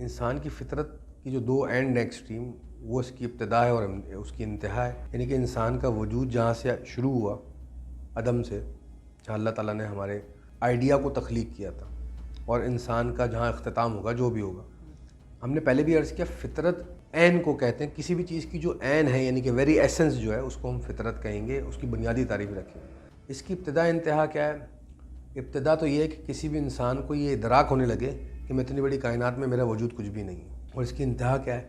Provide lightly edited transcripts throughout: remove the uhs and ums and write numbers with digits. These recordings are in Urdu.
انسان کی فطرت کی جو دو اینڈ ایکسٹریم، وہ اس کی ابتدا ہے اور اس کی انتہا ہے. یعنی کہ انسان کا وجود جہاں سے شروع ہوا عدم سے، جہاں اللہ تعالیٰ نے ہمارے آئیڈیا کو تخلیق کیا تھا، اور انسان کا جہاں اختتام ہوگا جو بھی ہوگا. ہم نے پہلے بھی عرض کیا، فطرت عین کو کہتے ہیں. کسی بھی چیز کی جو عین ہے یعنی کہ ویری ایسنس جو ہے، اس کو ہم فطرت کہیں گے. اس کی بنیادی تعریف رکھیں. اس کی ابتدا انتہا کیا ہے؟ ابتدا تو یہ ہے کہ کسی بھی انسان کو یہ ادراک ہونے لگے کہ میں اتنی بڑی کائنات میں میرا وجود کچھ بھی نہیں ہے. اور اس کی انتہا کیا ہے؟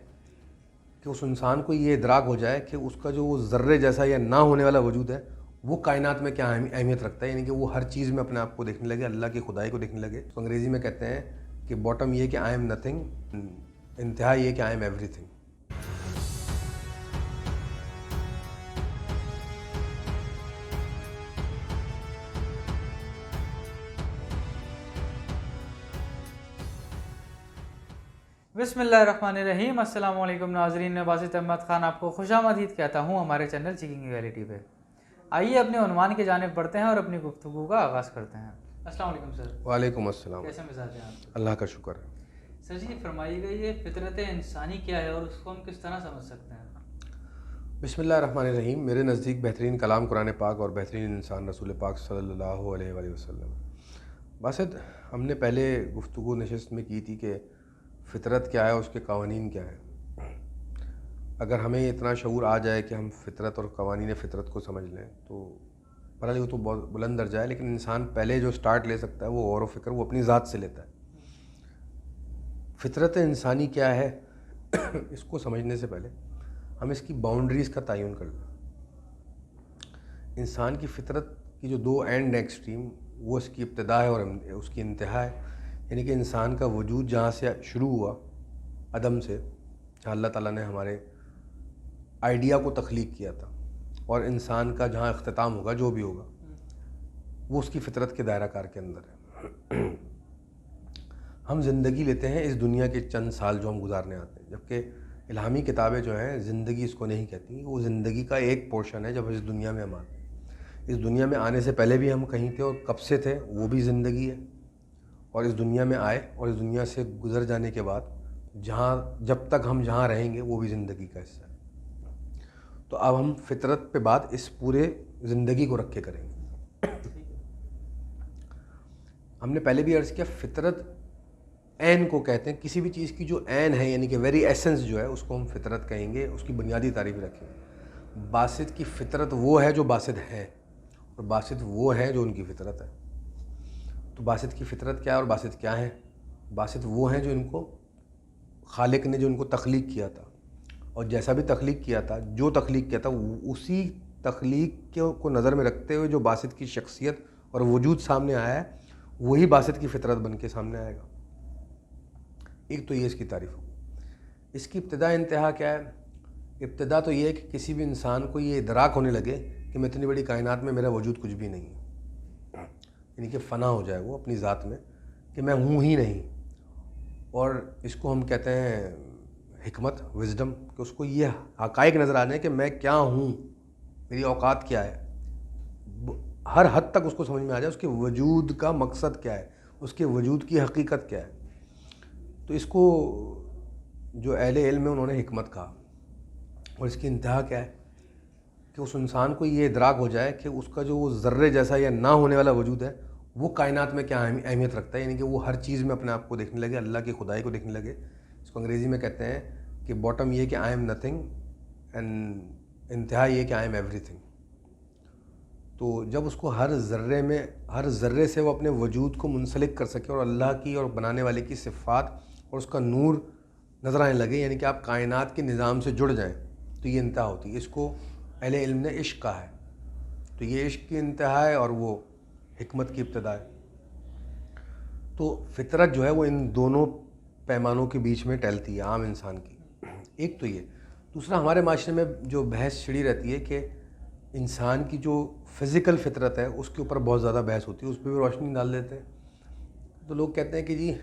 کہ اس انسان کو یہ ادراک ہو جائے کہ اس کا جو وہ ذرے جیسا یا نہ ہونے والا وجود ہے، وہ کائنات میں کیا اہمیت رکھتا ہے. یعنی کہ وہ ہر چیز میں اپنے آپ کو دیکھنے لگے، اللہ کی خدائی کو دیکھنے لگے. تو انگریزی میں کہتے ہیں کہ باٹم یہ کہ آئی ایم نتھنگ، انتہا یہ کہ آئی ایم ایوری تھنگ. بسم اللہ الرحمن الرحیم. السلام علیکم ناظرین، میں باسط احمد خان آپ کو خوش آمدید کہتا ہوں ہمارے چینل چیکنگ ریئلٹی پہ. آئیے اپنے عنوان کی جانب بڑھتے ہیں اور اپنی گفتگو کا آغاز کرتے ہیں. السلام علیکم سر. وعلیکم السلام. کیسے مزاج ہیں آپ؟ اللہ کا شکر ہے. سر جی فرمائیے گا، یہ فطرت انسانی کیا ہے اور اس کو ہم کس طرح سمجھ سکتے ہیں؟ بسم اللہ الرحمن الرحیم. میرے نزدیک بہترین کلام قرآن پاک اور بہترین انسان رسول پاک صلی اللہ علیہ وآلہ وسلم. باسط ہم نے پہلے گفتگو نشست میں کی تھی کہ فطرت کیا ہے، اس کے قوانین کیا ہیں. اگر ہمیں اتنا شعور آ جائے کہ ہم فطرت اور قوانین فطرت کو سمجھ لیں تو بہرحال وہ تو بہت بلند درجہ ہے. لیکن انسان پہلے جو سٹارٹ لے سکتا ہے وہ غور و فکر وہ اپنی ذات سے لیتا ہے. فطرت انسانی کیا ہے اس کو سمجھنے سے پہلے ہم اس کی باؤنڈریز کا تعین کر لیں. انسان کی فطرت کی جو دو اینڈ ایکسٹریم، وہ اس کی ابتدا ہے اور اس کی انتہا ہے. یعنی کہ انسان کا وجود جہاں سے شروع ہوا عدم سے، جہاں اللہ تعالیٰ نے ہمارے آئیڈیا کو تخلیق کیا تھا، اور انسان کا جہاں اختتام ہوگا جو بھی ہوگا، وہ اس کی فطرت کے دائرہ کار کے اندر ہے. ہم زندگی لیتے ہیں اس دنیا کے چند سال جو ہم گزارنے آتے ہیں، جبکہ الہامی کتابیں جو ہیں زندگی اس کو نہیں کہتی. وہ زندگی کا ایک پورشن ہے جب اس دنیا میں ہم آتے ہیں. اس دنیا میں آنے سے پہلے بھی ہم کہیں تھے اور کب سے تھے وہ بھی زندگی ہے. اور اس دنیا میں آئے اور اس دنیا سے گزر جانے کے بعد جب تک ہم جہاں رہیں گے وہ بھی زندگی کا حصہ ہے. تو اب ہم فطرت پہ بات اس پورے زندگی کو رکھ کے کریں گے. ہم نے پہلے بھی عرض کیا، فطرت عین کو کہتے ہیں. کسی بھی چیز کی جو عین ہے یعنی کہ ویری ایسنس جو ہے، اس کو ہم فطرت کہیں گے. اس کی بنیادی تعریف رکھیں. باسط کی فطرت وہ ہے جو باسط ہے، اور باسط وہ ہے جو ان کی فطرت ہے. تو باسط کی فطرت کیا ہے اور باسط کیا ہے؟ باسط وہ ہیں جو ان کو خالق نے جو ان کو تخلیق کیا تھا، اور جیسا بھی تخلیق کیا تھا، جو تخلیق کیا تھا، اسی تخلیق کو نظر میں رکھتے ہوئے جو باسط کی شخصیت اور وجود سامنے آیا ہے، وہی باسط کی فطرت بن کے سامنے آئے گا. ایک تو یہ اس کی تعریف ہو. اس کی ابتدا انتہا کیا ہے؟ ابتدا تو یہ ہے کہ کسی بھی انسان کو یہ ادراک ہونے لگے کہ میں اتنی بڑی کائنات میں میرا وجود کچھ بھی نہیں ہے. یعنی کہ فنا ہو جائے وہ اپنی ذات میں کہ میں ہوں ہی نہیں. اور اس کو ہم کہتے ہیں حکمت، وزڈم، کہ اس کو یہ حقائق نظر آ جائیں کہ میں کیا ہوں، میری اوقات کیا ہے. ہر حد تک اس کو سمجھ میں آ جائے اس کے وجود کا مقصد کیا ہے، اس کے وجود کی حقیقت کیا ہے. تو اس کو جو اہل علم ہے انہوں نے حکمت کہا. اور اس کی انتہا کیا ہے؟ کہ اس انسان کو یہ ادراک ہو جائے کہ اس کا جو وہ ذرے جیسا یا نہ ہونے والا وجود ہے، وہ کائنات میں کیا اہمیت رکھتا ہے. یعنی کہ وہ ہر چیز میں اپنے آپ کو دیکھنے لگے، اللہ کی خدائی کو دیکھنے لگے. اس کو انگریزی میں کہتے ہیں کہ باٹم یہ کہ آئی ایم نتھنگ، اینڈ انتہا یہ کہ آئی ایم ایوری تھنگ. تو جب اس کو ہر ذرے سے وہ اپنے وجود کو منسلک کر سکے اور اللہ کی اور بنانے والے کی صفات اور اس کا نور نظر آنے لگے، یعنی کہ آپ کائنات کے نظام سے جڑ جائیں، تو یہ انتہا ہوتی ہے. اس کو اہل علم نے عشق کہا ہے. تو یہ عشق کی انتہا ہے اور وہ حکمت کی ابتدا ہے. تو فطرت جو ہے وہ ان دونوں پیمانوں کے بیچ میں ٹہلتی ہے عام انسان کی. ایک تو یہ. دوسرا، ہمارے معاشرے میں جو بحث چھڑی رہتی ہے کہ انسان کی جو فزیکل فطرت ہے اس کے اوپر بہت زیادہ بحث ہوتی ہے، اس پہ بھی روشنی ڈال دیتے ہیں. تو لوگ کہتے ہیں کہ جی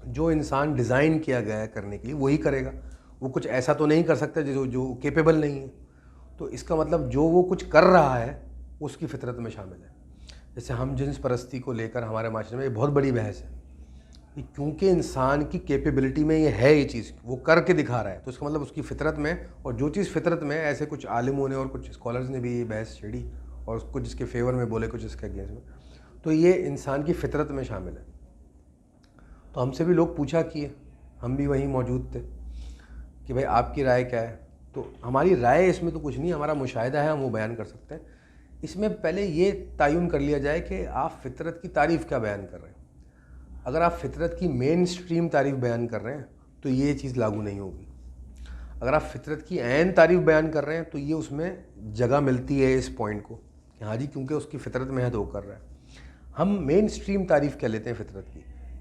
جو انسان ڈیزائن کیا گیا ہے کرنے کے لیے وہی کرے گا، وہ کچھ ایسا تو نہیں کر سکتا جو کیپیبل نہیں ہے. تو اس کا مطلب جو وہ کچھ کر رہا ہے اس کی فطرت میں شامل ہے. جیسے ہم جنس پرستی کو لے کر ہمارے معاشرے میں یہ بہت بڑی بحث ہے. کہ کیونکہ انسان کی کیپیبلٹی میں یہ ہے، یہ چیز وہ کر کے دکھا رہا ہے، تو اس کا مطلب اس کی فطرت میں، اور جو چیز فطرت میں، ایسے کچھ عالموں نے اور کچھ اسکالرز نے بھی یہ بحث چھیڑی اور کچھ اس کے فیور میں بولے، کچھ اس کے اگینسٹ میں، تو یہ انسان کی فطرت میں شامل ہے۔ تو ہم سے بھی لوگ پوچھا کیے، ہم بھی وہیں موجود تھے کہ بھائی آپ کی رائے کیا ہے؟ تو ہماری رائے اس میں تو کچھ نہیں، ہمارا مشاہدہ ہے، ہم وہ بیان کر سکتے ہیں۔ اس میں پہلے یہ تعین کر لیا جائے کہ آپ فطرت کی تعریف کیا بیان کر رہے ہیں۔ اگر آپ فطرت کی مین سٹریم تعریف بیان کر رہے ہیں تو یہ چیز لاگو نہیں ہوگی۔ اگر آپ فطرت کی عین تعریف بیان کر رہے ہیں تو یہ اس میں جگہ ملتی ہے اس پوائنٹ کو کہ ہاں جی کیونکہ اس کی فطرت میں ہے تو وہ کر رہا ہے۔ ہم مین سٹریم تعریف کیا لیتے ہیں فطرت کی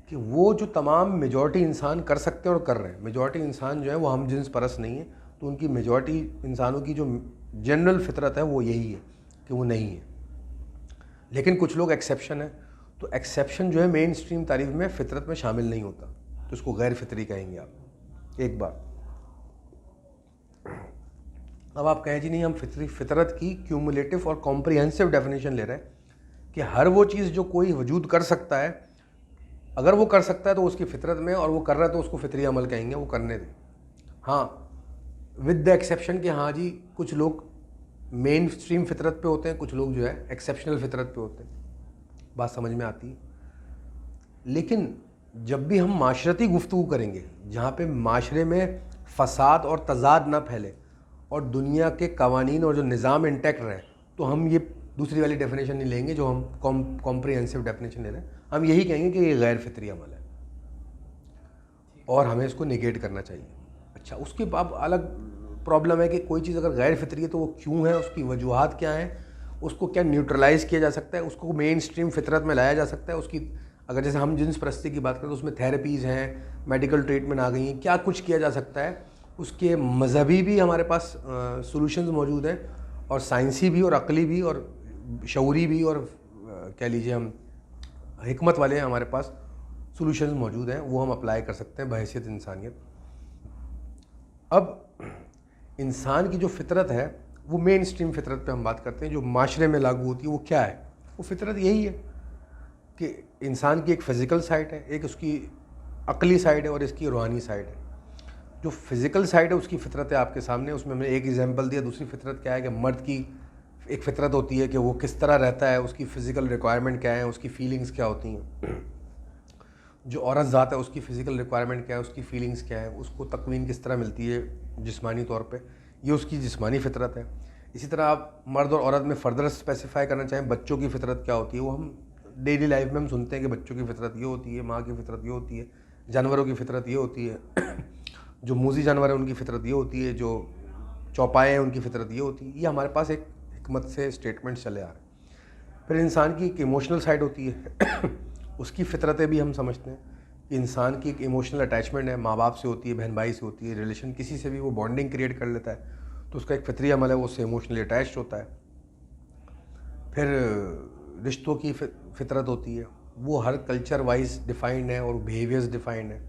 کہ وہ جو تمام میجورٹی انسان کر سکتے ہیں اور کر رہے ہیں۔ میجورٹی انسان جو ہے وہ ہم جنس پرست نہیں ہے، تو ان کی میجورٹی انسانوں کی جو جنرل فطرت ہے وہ یہی ہے کہ وہ نہیں ہے، لیکن کچھ لوگ ایکسیپشن ہیں، تو ایکسیپشن جو ہے مین سٹریم تعریف میں فطرت میں شامل نہیں ہوتا، تو اس کو غیر فطری کہیں گے آپ۔ ایک بات اب آپ کہیں جی نہیں ہم فطرت کی کیومولیٹو اور کمپریہنسو ڈیفینیشن لے رہے ہیں کہ ہر وہ چیز جو کوئی وجود کر سکتا ہے، اگر وہ کر سکتا ہے تو اس کی فطرت میں، اور وہ کر رہا ہے تو اس کو فطری عمل کہیں گے، وہ کرنے دیں۔ ہاں ود دا ایکسیپشن کہ ہاں جی کچھ لوگ مین سٹریم فطرت پہ ہوتے ہیں، کچھ لوگ جو ہے ایکسیپشنل فطرت پہ ہوتے ہیں، بات سمجھ میں آتی ہے۔ لیکن جب بھی ہم معاشرتی گفتگو کریں گے جہاں پہ معاشرے میں فساد اور تضاد نہ پھیلے اور دنیا کے قوانین اور جو نظام انٹیکٹ رہے، تو ہم یہ دوسری والی ڈیفینیشن نہیں لیں گے جو ہم کمپریہنسو ڈیفینیشن لے رہے ہیں۔ ہم یہی کہیں گے کہ یہ غیر فطری عمل ہے اور ہمیں اس کو نگیٹ کرنا چاہیے۔ اچھا، اس کی اب الگ پرابلم ہے کہ کوئی چیز اگر غیر فطری ہے تو وہ کیوں ہے، اس کی وجوہات کیا ہیں، اس کو کیا نیوٹرلائز کیا جا سکتا ہے، اس کو مین سٹریم فطرت میں لایا جا سکتا ہے۔ اس کی اگر جیسے ہم جنس پرستی کی بات کریں تو اس میں تھیراپیز ہیں، میڈیکل ٹریٹمنٹ آ گئی ہیں، کیا کچھ کیا جا سکتا ہے۔ اس کے مذہبی بھی ہمارے پاس سولوشنز موجود ہیں، اور سائنسی بھی اور عقلی بھی اور شعوری بھی، اور کہہ لیجیے ہم حکمت والے ہیں، ہمارے پاس سولوشنز موجود ہیں، وہ ہم اپلائی کر سکتے ہیں بحیثیت انسانیت۔ اب انسان کی جو فطرت ہے وہ مین سٹریم فطرت پہ ہم بات کرتے ہیں جو معاشرے میں لاگو ہوتی ہے، وہ کیا ہے؟ وہ فطرت یہی ہے کہ انسان کی ایک فزیکل سائڈ ہے، ایک اس کی عقلی سائڈ ہے اور اس کی روحانی سائڈ ہے۔ جو فزیکل سائڈ ہے اس کی فطرت ہے آپ کے سامنے، اس میں میں نے ایک ایگزامپل دیا۔ دوسری فطرت کیا ہے کہ مرد کی ایک فطرت ہوتی ہے کہ وہ کس طرح رہتا ہے، اس کی فزیکل ریکوائرمنٹ کیا ہے، اس کی فیلنگز کیا ہوتی ہیں۔ جو عورت ذات ہے اس کی فزیکل ریکوائرمنٹ کیا ہے، اس کی فیلنگز کیا ہے، اس کو تکوین کس طرح ملتی ہے جسمانی طور پہ، یہ اس کی جسمانی فطرت ہے۔ اسی طرح آپ مرد اور عورت میں فردر اسپیسیفائی کرنا چاہیں بچوں کی فطرت کیا ہوتی ہے، وہ ہم ڈیلی لائف میں ہم سنتے ہیں کہ بچوں کی فطرت یہ ہوتی ہے، ماں کی فطرت یہ ہوتی ہے، جانوروں کی فطرت یہ ہوتی ہے، جو موذی جانور ہیں ان کی فطرت یہ ہوتی ہے، جو چوپائے ہیں ان کی فطرت یہ ہوتی ہے۔ یہ ہمارے پاس ایک حکمت سے اسٹیٹمنٹ چلے آ رہے ہیں۔ پھر انسان کی ایک ایموشنل سائڈ ہوتی ہے، اس کی فطرتیں بھی ہم سمجھتے ہیں کہ انسان کی ایک ایموشنل اٹیچمنٹ ہے، ماں باپ سے ہوتی ہے، بہن بھائی سے ہوتی ہے، ریلیشن کسی سے بھی وہ بانڈنگ کریٹ کر لیتا ہے تو اس کا ایک فطری عمل ہے، وہ اس سے ایموشنلی اٹیچڈ ہوتا ہے۔ پھر رشتوں کی فطرت ہوتی ہے، وہ ہر کلچر وائز ڈیفائنڈ ہے اور بیہیویئرز ڈیفائنڈ ہیں،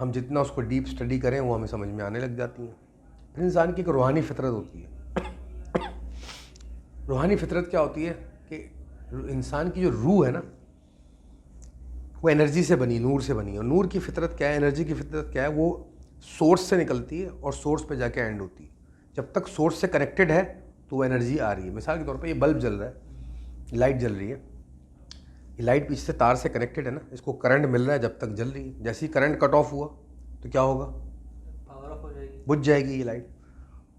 ہم جتنا اس کو ڈیپ اسٹڈی کریں وہ ہمیں سمجھ میں آنے لگ جاتی ہیں۔ پھر انسان کی ایک روحانی فطرت ہوتی ہے۔ روحانی فطرت کیا ہوتی ہے کہ انسان کی جو روح ہے نا وہ انرجی سے بنی، نور سے بنی ہے، اور نور کی فطرت کیا ہے، انرجی کی فطرت کیا ہے، وہ سورس سے نکلتی ہے اور سورس پہ جا کے اینڈ ہوتی ہے۔ جب تک سورس سے کنیکٹڈ ہے تو وہ انرجی آ رہی ہے۔ مثال کے طور پہ یہ بلب جل رہا ہے، لائٹ جل رہی ہے، یہ لائٹ پیچھے سے تار سے کنیکٹڈ ہے نا، اس کو کرنٹ مل رہا ہے جب تک جل رہی ہے۔ جیسے ہی کرنٹ کٹ آف ہوا تو کیا ہوگا؟ پاور آف ہو جائے گی، بجھ جائے گی یہ لائٹ۔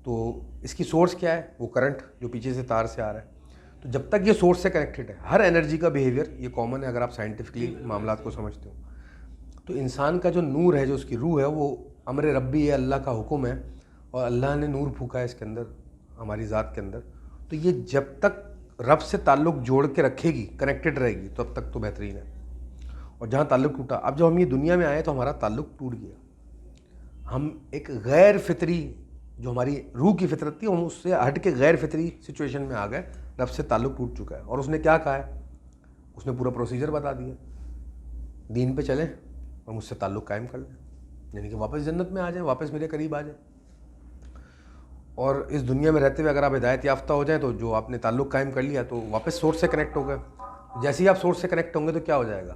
تو اس کی سورس کیا ہے؟ وہ کرنٹ جو پیچھے سے تار سے آ رہا ہے۔ تو جب تک یہ سورس سے کنیکٹڈ ہے، ہر انرجی کا بیہیویئر یہ کامن ہے اگر آپ سائنٹیفکلی معاملات کو سمجھتے ہو۔ تو انسان کا جو نور ہے، جو اس کی روح ہے، وہ امر ربی ہے، اللہ کا حکم ہے، اور اللہ نے نور پھونکا ہے اس کے اندر، ہماری ذات کے اندر۔ تو یہ جب تک رب سے تعلق جوڑ کے رکھے گی، کنیکٹڈ رہے گی، تو اب تک تو بہترین ہے۔ اور جہاں تعلق ٹوٹا، اب جب ہم یہ دنیا میں آئے تو ہمارا تعلق ٹوٹ گیا، ہم ایک غیر فطری جو ہماری روح کی فطرت تھی ہم اس سے ہٹ کے غیر فطری سچویشن میں آ گئے، رب سے تعلق ٹوٹ چکا ہے۔ اور اس نے کیا کہا ہے؟ اس نے پورا پروسیجر بتا دیا، دین پہ چلیں اور مجھ سے تعلق قائم کر لیں، یعنی کہ واپس جنت میں آ جائیں، واپس میرے قریب آ جائیں۔ اور اس دنیا میں رہتے ہوئے اگر آپ ہدایت یافتہ ہو جائیں تو جو آپ نے تعلق قائم کر لیا تو واپس سورس سے کنیکٹ ہو گئے۔ جیسے ہی آپ سورس سے کنیکٹ ہوں گے تو کیا ہو جائے گا؟